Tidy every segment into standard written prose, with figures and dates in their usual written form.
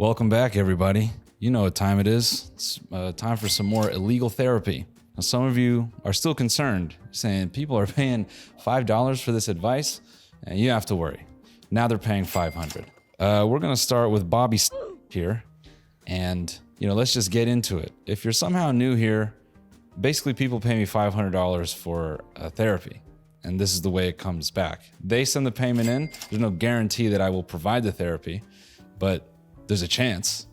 Welcome back, everybody. You know what time it is. It's time for some more illegal therapy. Now, some of you are still concerned, saying people are paying $5 for this advice, and you have to worry. Now they're paying $500. We're going to start with Bobby here, and let's just get into it. If you're somehow new here, basically people pay me $500 for therapy, and this is the way it comes back. They send the payment in. There's no guarantee that I will provide the therapy, but there's a chance.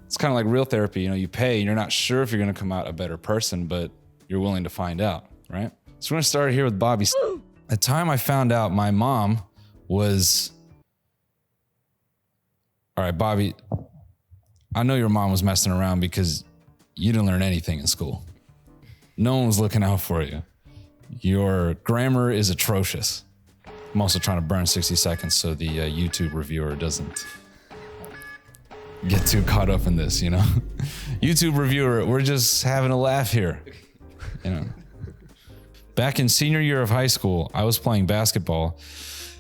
It's kind of like real therapy. You pay and you're not sure if you're going to come out a better person, but you're willing to find out, right? So we're going to start here with Bobby. At the time I found out my mom was... All right, Bobby, I know your mom was messing around because you didn't learn anything in school. No one was looking out for you. Your grammar is atrocious. I'm also trying to burn 60 seconds so the YouTube reviewer doesn't get too caught up in this, YouTube reviewer, we're just having a laugh here. Back in senior year of high school, I was playing basketball,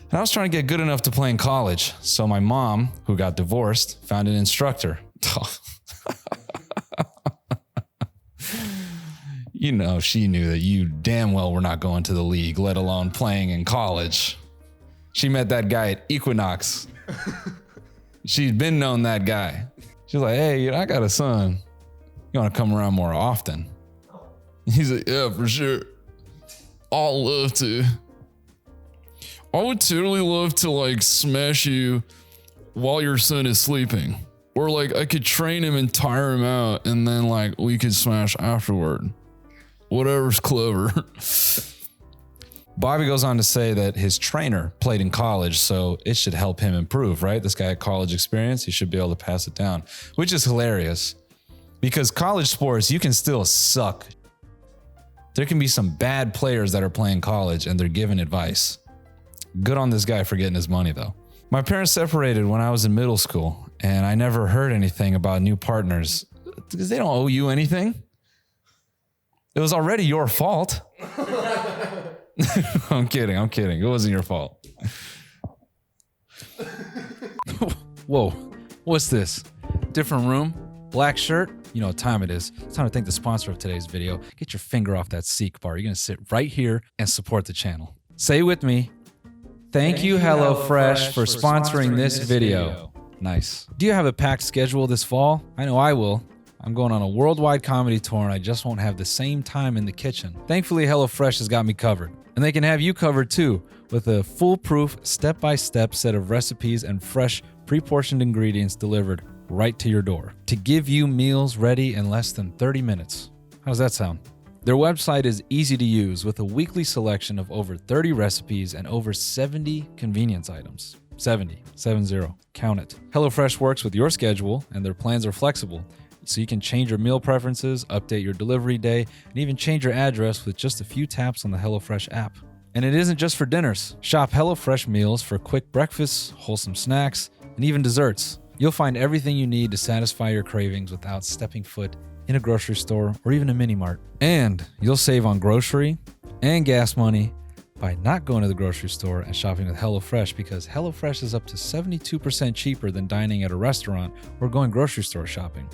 and I was trying to get good enough to play in college. So my mom, who got divorced, found an instructor. She knew that you damn well were not going to the league, let alone playing in college. She met that guy at Equinox. She'd been known that guy. She's like, hey, I got a son. You want to come around more often? He's like, yeah, for sure. I'd love to. I would totally love to smash you while your son is sleeping. Or I could train him and tire him out and then we could smash afterward. Whatever's clever. Bobby goes on to say that his trainer played in college, so it should help him improve, right? This guy had college experience. He should be able to pass it down, which is hilarious because college sports, you can still suck. There can be some bad players that are playing college and they're giving advice. Good on this guy for getting his money, though. My parents separated when I was in middle school, and I never heard anything about new partners because they don't owe you anything. It was already your fault. I'm kidding. It wasn't your fault. Whoa, what's this? Different room, black shirt. You know what time it is. It's time to thank the sponsor of today's video. Get your finger off that seek bar. You're going to sit right here and support the channel. Say with me. Thank you, HelloFresh, for sponsoring this video. Nice. Do you have a packed schedule this fall? I know I will. I'm going on a worldwide comedy tour and I just won't have the same time in the kitchen. Thankfully, HelloFresh has got me covered. And they can have you covered too, with a foolproof, step-by-step set of recipes and fresh, pre-portioned ingredients delivered right to your door to give you meals ready in less than 30 minutes. How does that sound? Their website is easy to use with a weekly selection of over 30 recipes and over 70 convenience items. 70. Count it. HelloFresh works with your schedule and their plans are flexible. So you can change your meal preferences, update your delivery day, and even change your address with just a few taps on the HelloFresh app. And it isn't just for dinners. Shop HelloFresh meals for quick breakfasts, wholesome snacks, and even desserts. You'll find everything you need to satisfy your cravings without stepping foot in a grocery store or even a mini mart. And you'll save on grocery and gas money by not going to the grocery store and shopping with HelloFresh because HelloFresh is up to 72% cheaper than dining at a restaurant or going grocery store shopping.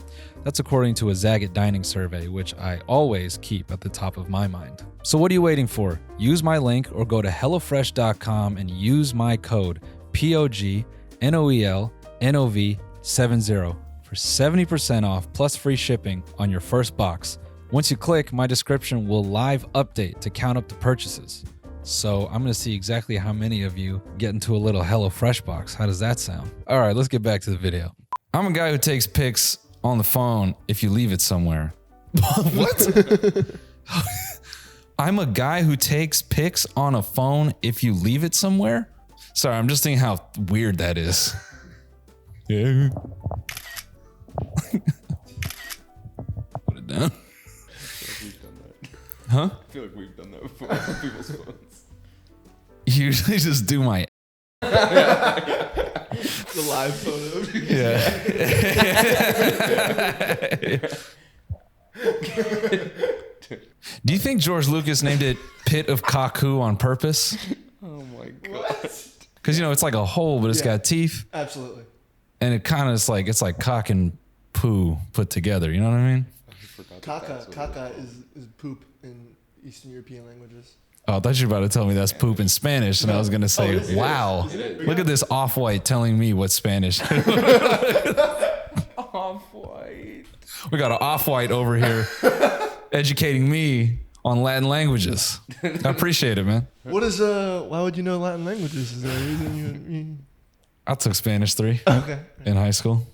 That's according to a Zagat dining survey, which I always keep at the top of my mind. So what are you waiting for? Use my link or go to HelloFresh.com and use my code POGNOELNOV70 for 70% off plus free shipping on your first box. Once you click, my description will live update to count up the purchases. So I'm going to see exactly how many of you get into a little HelloFresh box. How does that sound? All right, let's get back to the video. I'm a guy who takes pics on the phone if you leave it somewhere. What? I'm a guy who takes pics on a phone if you leave it somewhere? Sorry, I'm just thinking how weird that is. Yeah. Put it down. Huh? I feel like we've done that before on people's phones. You usually just do my... The live photo. Yeah. Do you think George Lucas named it Pit of Kaku on purpose? Oh my god. Because, it's like a hole, but it's got teeth. Absolutely. And it kind of is like, it's like cock and poo put together. You know what I mean? Caca is poop in Eastern European languages. Oh, I thought you were about to tell me that's poop in Spanish. And I was going to say, wow, look at this off-white telling me what Spanish. Off-white. We got an off-white over here educating me on Latin languages. I appreciate it, man. What is why would you know Latin languages? Is there a reason you I took Spanish 3 okay. in high school.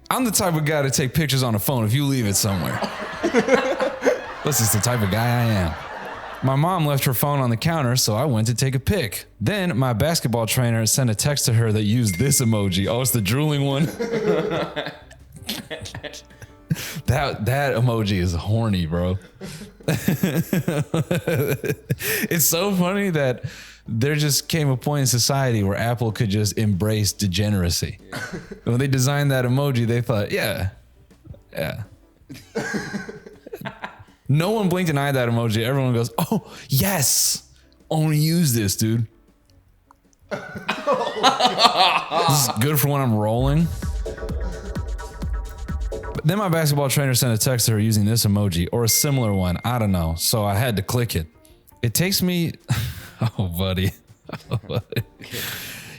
I'm the type of guy to take pictures on a phone if you leave it somewhere. This is the type of guy I am. My mom left her phone on the counter, so I went to take a pic. Then my basketball trainer sent a text to her that used this emoji. Oh, it's the drooling one. That emoji is horny, bro. It's so funny that there just came a point in society where Apple could just embrace degeneracy. Yeah. When they designed that emoji, they thought, yeah. No one blinked and eyed that emoji. Everyone goes, oh, yes. Only use this, dude. This is good for when I'm rolling. But then my basketball trainer sent a text to her using this emoji or a similar one. I don't know. So I had to click it. It takes me... Oh, buddy.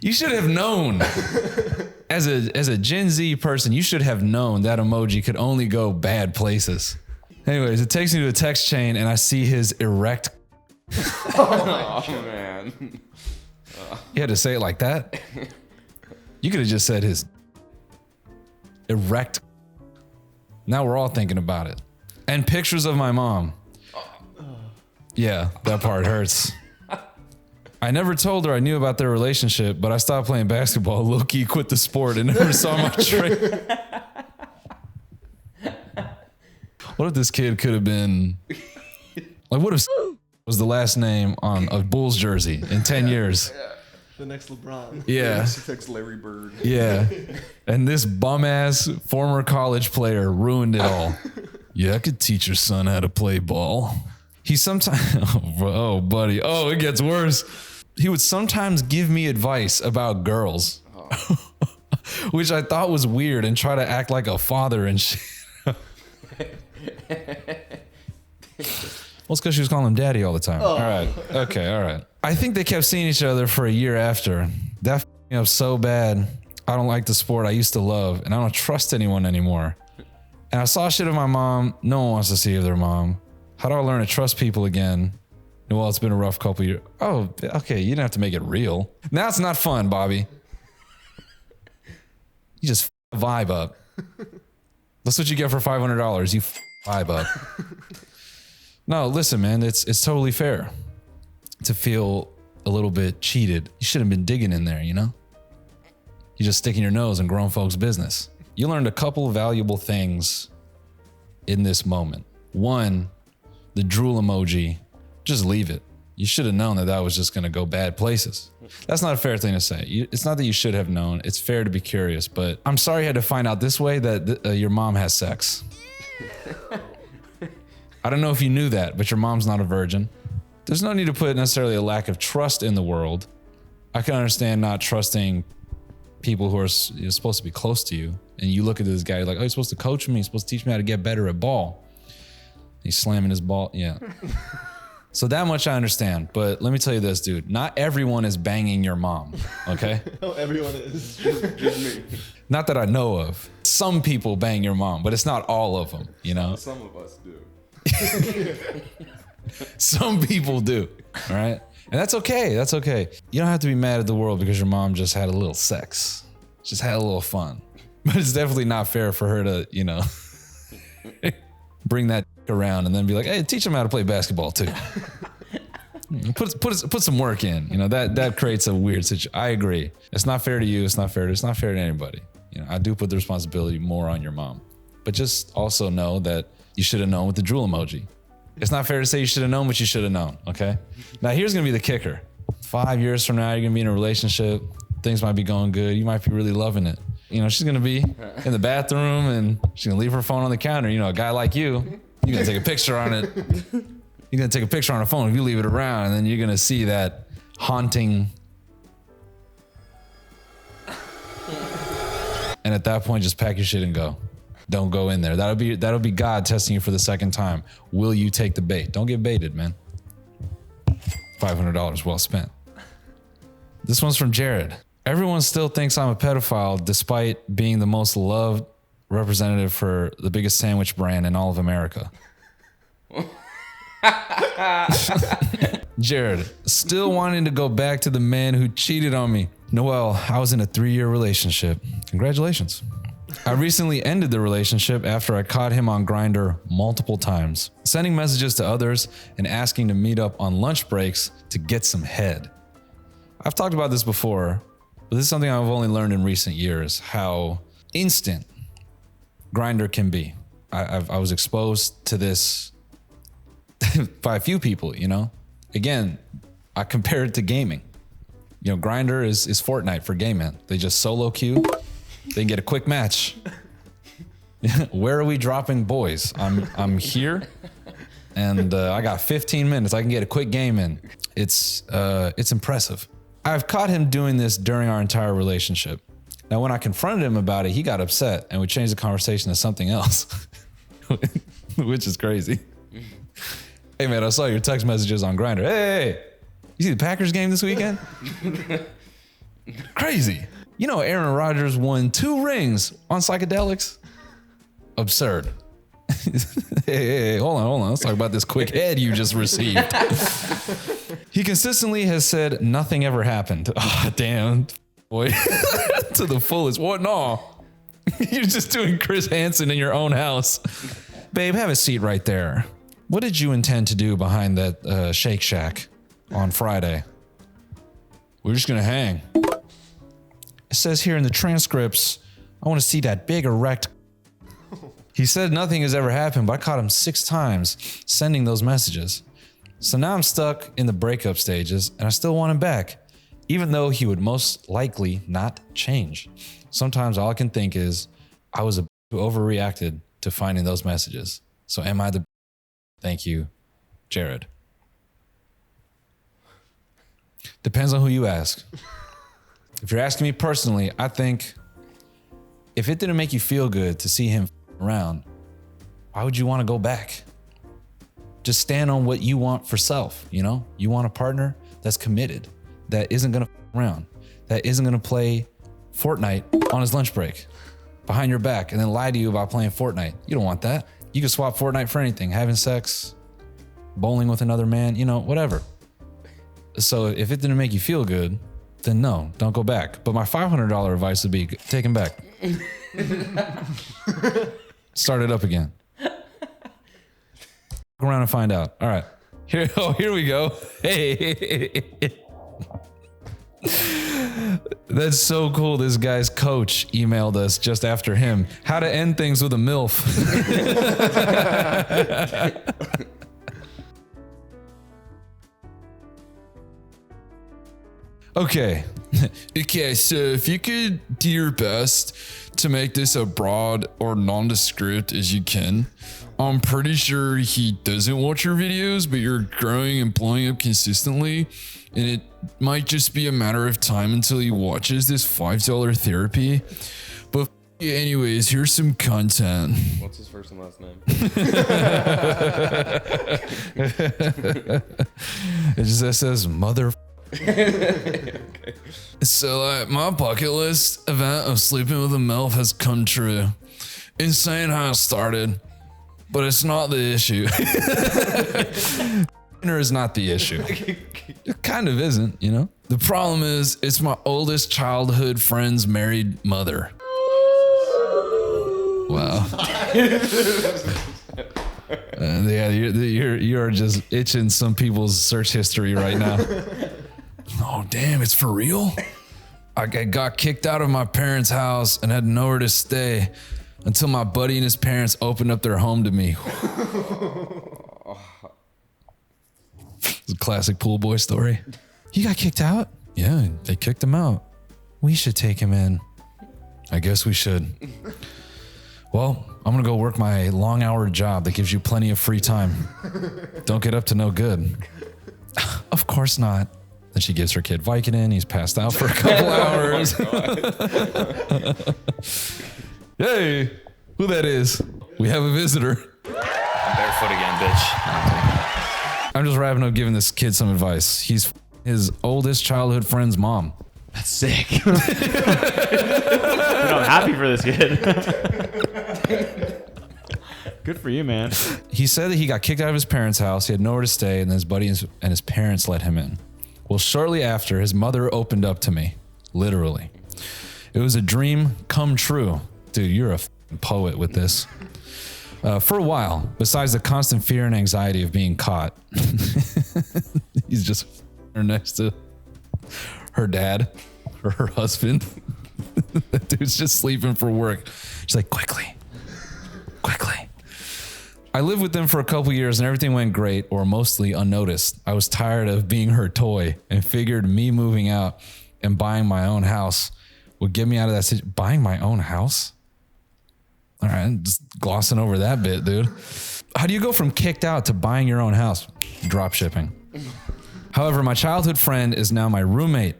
You should have known. As a Gen Z person, you should have known that emoji could only go bad places. Anyways, it takes me to a text chain and I see his erect. Oh, man. You had to say it like that? You could have just said his erect. Now we're all thinking about it. And pictures of my mom. Yeah, that part hurts. I never told her I knew about their relationship, but I stopped playing basketball, low-key quit the sport, and never saw my trade. What if this kid could have been... Like, what if was the last name on a Bulls jersey in 10 years? The next LeBron. Yeah. Next Larry Bird. Yeah. And this bum-ass former college player ruined it all. Yeah, I could teach your son how to play ball. He sometimes... Oh, buddy. Oh, it gets worse. He would sometimes give me advice about girls, which I thought was weird, and try to act like a father and shit. Well, it's because she was calling him daddy all the time. All right. Okay. All right. I think they kept seeing each other for a year after. That f***ed me up so bad. I don't like the sport I used to love, and I don't trust anyone anymore. And I saw shit of my mom. No one wants to see of their mom. How do I learn to trust people again? Well, it's been a rough couple years. Oh, okay. You didn't have to make it real. Now it's not fun, Bobby. You just vibe up. That's what you get for $500. You vibe up. No, listen, man. It's totally fair to feel a little bit cheated. You shouldn't have been digging in there, you know? You're just sticking your nose in grown folks' business. You learned a couple of valuable things in this moment. One, the drool emoji. Just leave it. You should have known that was just going to go bad places. That's not a fair thing to say. It's not that you should have known. It's fair to be curious, but I'm sorry you had to find out this way that your mom has sex. I don't know if you knew that, but your mom's not a virgin. There's no need to put necessarily a lack of trust in the world. I can understand not trusting people who are supposed to be close to you. And you look at this guy, you're like, oh, he's supposed to coach me. He's supposed to teach me how to get better at ball. He's slamming his ball. Yeah. So that much I understand, but let me tell you this, dude. Not everyone is banging your mom, okay? No, everyone is. Just me. Not that I know of. Some people bang your mom, but it's not all of them, you know? Some of us do. Some people do, all right? And that's okay. That's okay. You don't have to be mad at the world because your mom just had a little sex. Just had a little fun. But it's definitely not fair for her to, you know, bring that around and then be like, hey, teach them how to play basketball too. Put some work in. You know, that creates a weird situation. I agree. It's not fair to you. It's not fair to anybody. You know, I do put the responsibility more on your mom. But just also know that you should have known with the drool emoji. It's not fair to say you should have known, but you should have known, okay? Now here's gonna be the kicker. 5 years from now, you're gonna be in a relationship. Things might be going good. You might be really loving it. You know, she's gonna be in the bathroom and she's gonna leave her phone on the counter. You know, a guy like you, you're gonna take a picture on it. You're gonna take a picture on a phone if you leave it around, and then you're gonna see that haunting. And at that point, just pack your shit and go. Don't go in there. That'll be God testing you for the second time. Will you take the bait? Don't get baited, man. $500 well spent. This one's from Jared. Everyone still thinks I'm a pedophile despite being the most loved representative for the biggest sandwich brand in all of America. Jared, still wanting to go back to the man who cheated on me. Noel, I was in a 3-year relationship. Congratulations. I recently ended the relationship after I caught him on Grindr multiple times, sending messages to others and asking to meet up on lunch breaks to get some head. I've talked about this before, but this is something I've only learned in recent years, how instant Grindr can be. I was exposed to this by a few people, you know? Again, I compare it to gaming. You know, Grindr is Fortnite for gay men. They just solo queue. They can get a quick match. Where are we dropping boys? I'm here, and I got 15 minutes. I can get a quick game in. It's impressive. I've caught him doing this during our entire relationship. Now, when I confronted him about it, he got upset, and we changed the conversation to something else, which is crazy. Hey man, I saw your text messages on Grindr. Hey, you see the Packers game this weekend? Crazy. You know, Aaron Rodgers won 2 rings on psychedelics. Absurd. Hey, hold on. Let's talk about this quick head you just received. He consistently has said nothing ever happened. Oh, damn. Boy, to the fullest. What? No. You're just doing Chris Hansen in your own house. Babe, have a seat right there. What did you intend to do behind that Shake Shack on Friday? We're just going to hang. It says here in the transcripts, I want to see that big erect. He said nothing has ever happened, but I caught him 6 times sending those messages. So now I'm stuck in the breakup stages and I still want him back, even though he would most likely not change. Sometimes all I can think is I was who overreacted to finding those messages. So am I the Thank you, Jared. Depends on who you ask. If you're asking me personally, I think if it didn't make you feel good to see him around, why would you want to go back? Just stand on what you want for self, you know? You want a partner that's committed, that isn't going to around, that isn't going to play Fortnite on his lunch break behind your back and then lie to you about playing Fortnite. You don't want that. You can swap Fortnite for anything, having sex, bowling with another man, you know, whatever. So if it didn't make you feel good, then no, don't go back. But my $500 advice would be take him back. Start it up again. Go around and find out. All right. Here we go. Hey. That's so cool. This guy's coach emailed us just after him. How to end things with a MILF. Okay, so if you could do your best to make this as broad or nondescript as you can, I'm pretty sure he doesn't watch your videos, but you're growing and blowing up consistently, and it might just be a matter of time until he watches this $5 therapy. But anyways, here's some content. What's his first and last name? It just says mother. Okay. So my bucket list event of sleeping with a MILF has come true. Insane how it started, but it's not the issue. Dinner is not the issue. It kind of isn't, you know? The problem is it's my oldest childhood friend's married mother. Wow. Yeah, you're just itching some people's search history right now. Oh, damn, it's for real? I got kicked out of my parents' house and had nowhere to stay until my buddy and his parents opened up their home to me. It's a classic pool boy story. You got kicked out? Yeah, they kicked him out. We should take him in. I guess we should. Well, I'm gonna go work my long-hour job that gives you plenty of free time. Don't get up to no good. Of course not. Then she gives her kid Vicodin. He's passed out for a couple hours. Oh my God. Hey, who that is? We have a visitor. I'm barefoot again, bitch. I'm just wrapping up giving this kid some advice. He's his oldest childhood friend's mom. That's sick. I'm happy for this kid. Good for you, man. He said that he got kicked out of his parents' house. He had nowhere to stay, and then his buddy and his parents let him in. Well, shortly after, his mother opened up to me, literally. It was a dream come true. Dude, you're a poet with this. For a while, besides the constant fear and anxiety of being caught, he's just next to her dad or her husband. That dude's just sleeping for work. She's like, quickly. I lived with them for a couple years and everything went great, or mostly unnoticed. I was tired of being her toy and figured me moving out and buying my own house would get me out of that situation. Buying my own house? All right, just glossing over that bit, dude. How do you go from kicked out to buying your own house? Drop shipping. However, my childhood friend is now my roommate.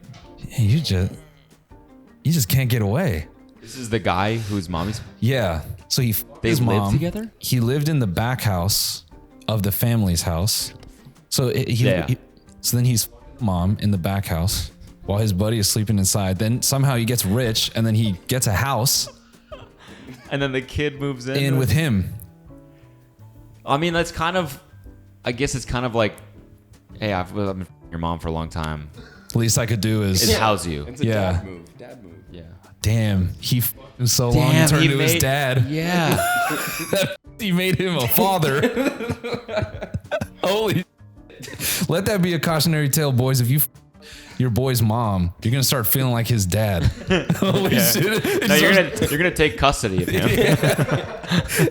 You just can't get away. This is the guy whose mommy's. Yeah. So They his lived mom together? He lived in the back house of the family's house. So so then he's mom in the back house while his buddy is sleeping inside. Then somehow he gets rich and then he gets a house. And then the kid moves in with him. I mean, that's kind of. I guess it's kind of like, hey, I've been your mom for a long time. The least I could do is house you. It's a dad move. Yeah. Damn, he so long he turned to his dad. Yeah. He made him a father. Holy. Let that be a cautionary tale, boys. If you your boy's mom, you're gonna start feeling like his dad. Holy shit! No, you're gonna take custody of him.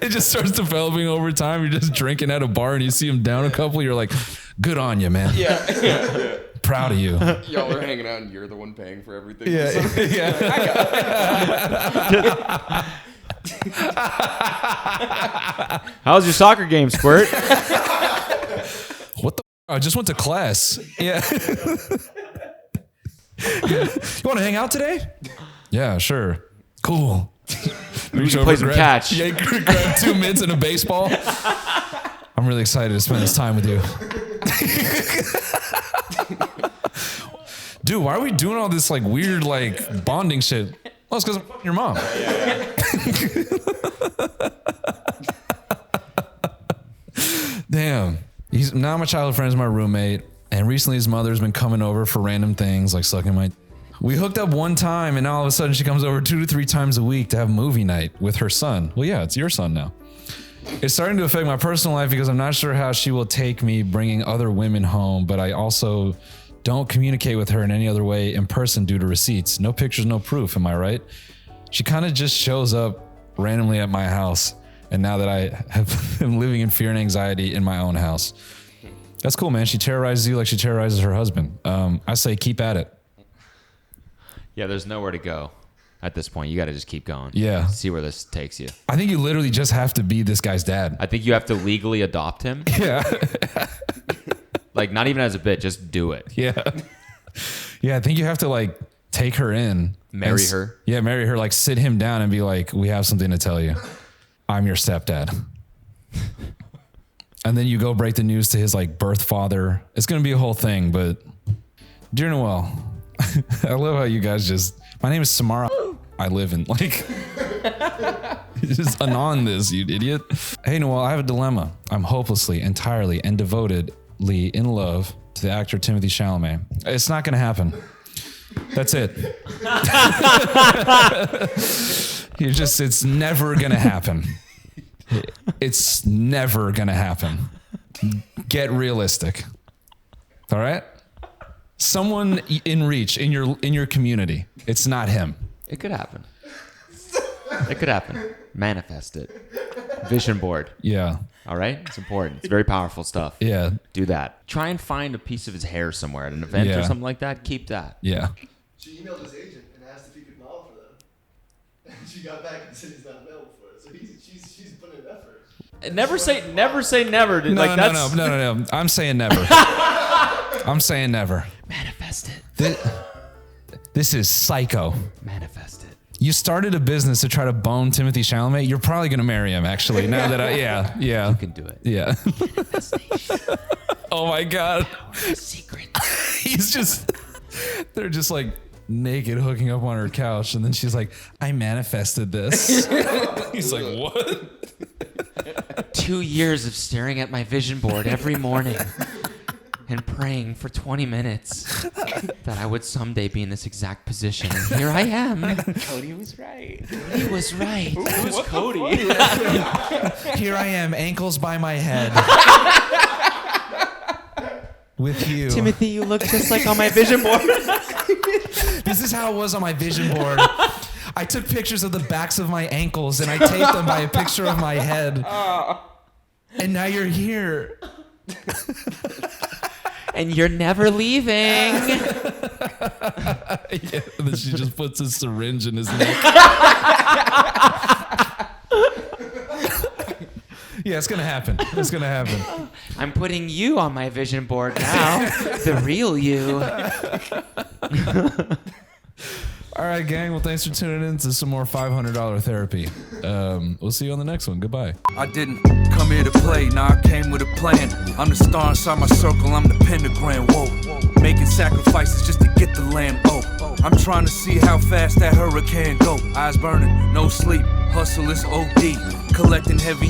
It just starts developing over time. You're just drinking at a bar and you see him down a couple. You're like, good on you, man. Yeah. Proud of you. Y'all are hanging out and you're the one paying for everything. Yeah. How's your soccer game, Squirt? What the? I just went to class. Yeah. You want to hang out today? Yeah, sure. Cool. We should play some catch. Yeah, grab 2 mitts and a baseball. I'm really excited to spend this time with you. Dude, why are we doing all this like weird like bonding shit? Well, it's because I'm fucking your mom. Damn. He's now my childhood friend is my roommate, and recently his mother's been coming over for random things like sucking my. We hooked up one time, and now all of a sudden she comes over 2 to 3 times a week to have movie night with her son. Well, yeah, it's your son now. It's starting to affect my personal life because I'm not sure how she will take me bringing other women home, but I also don't communicate with her in any other way in person due to receipts. No pictures, no proof. Am I right? She kind of just shows up randomly at my house. And now that I am living in fear and anxiety in my own house. That's cool, man. She terrorizes you like she terrorizes her husband. I say keep at it. Yeah, there's nowhere to go at this point. You got to just keep going. Yeah. See where this takes you. I think you literally just have to be this guy's dad. I think you have to legally adopt him. Yeah. Like, not even as a bit, just do it. Yeah. Yeah, I think you have to, like, take her in. Marry her. Yeah, marry her. Like, sit him down and be like, we have something to tell you. I'm your stepdad. And then you go break the news to his, like, birth father. It's going to be a whole thing, but dear Noel, I love how you guys just... My name is Samara. I live in, like... just anon this, you idiot. Hey, Noel, I have a dilemma. I'm hopelessly, entirely, and devotedly in love to the actor Timothy Chalamet. It's not going to happen. That's it. It's never going to happen. It's never going to happen. Get realistic. All right? Someone in reach in your community. It's not him. It could happen. It could happen. Manifest it. Vision board. Yeah. All right? It's important. It's very powerful stuff. Yeah. Do that. Try and find a piece of his hair somewhere at an event or something like that. Keep that. Yeah. She emailed his agent and asked if he could model for them. And she got back and said he's not available for it. So she's putting in effort. Never say never. No, like, no. I'm saying never. I'm saying never. Manifest it. This is psycho. Manifest it. You started a business to try to bone Timothy Chalamet. You're probably gonna marry him, actually. Now that yeah. You can do it. Yeah. Oh my God. Secret. He's just, they're just like naked hooking up on her couch. And then she's like, I manifested this. He's like, what? 2 years of staring at my vision board every morning and praying for 20 minutes that I would someday be in this exact position. And here I am. Cody was right. He was right. Who's Cody? Here I am, ankles by my head. With you. Timothy, you look just like on my vision board. This is how it was on my vision board. I took pictures of the backs of my ankles and I taped them by a picture of my head. And now you're here. And you're never leaving. Yeah, and then she just puts a syringe in his neck. Yeah, it's gonna happen. It's gonna happen. I'm putting you on my vision board now. The real you. All right, gang. Well, thanks for tuning in to some more $500 therapy. We'll see you on the next one. Goodbye. I didn't come here to play, nah, I came with a plan. I'm the star inside my circle, I'm the pentagram, whoa. Making sacrifices just to get the land, oh. I'm trying to see how fast that hurricane go. Eyes burning, no sleep, hustle is OD. Collecting heavy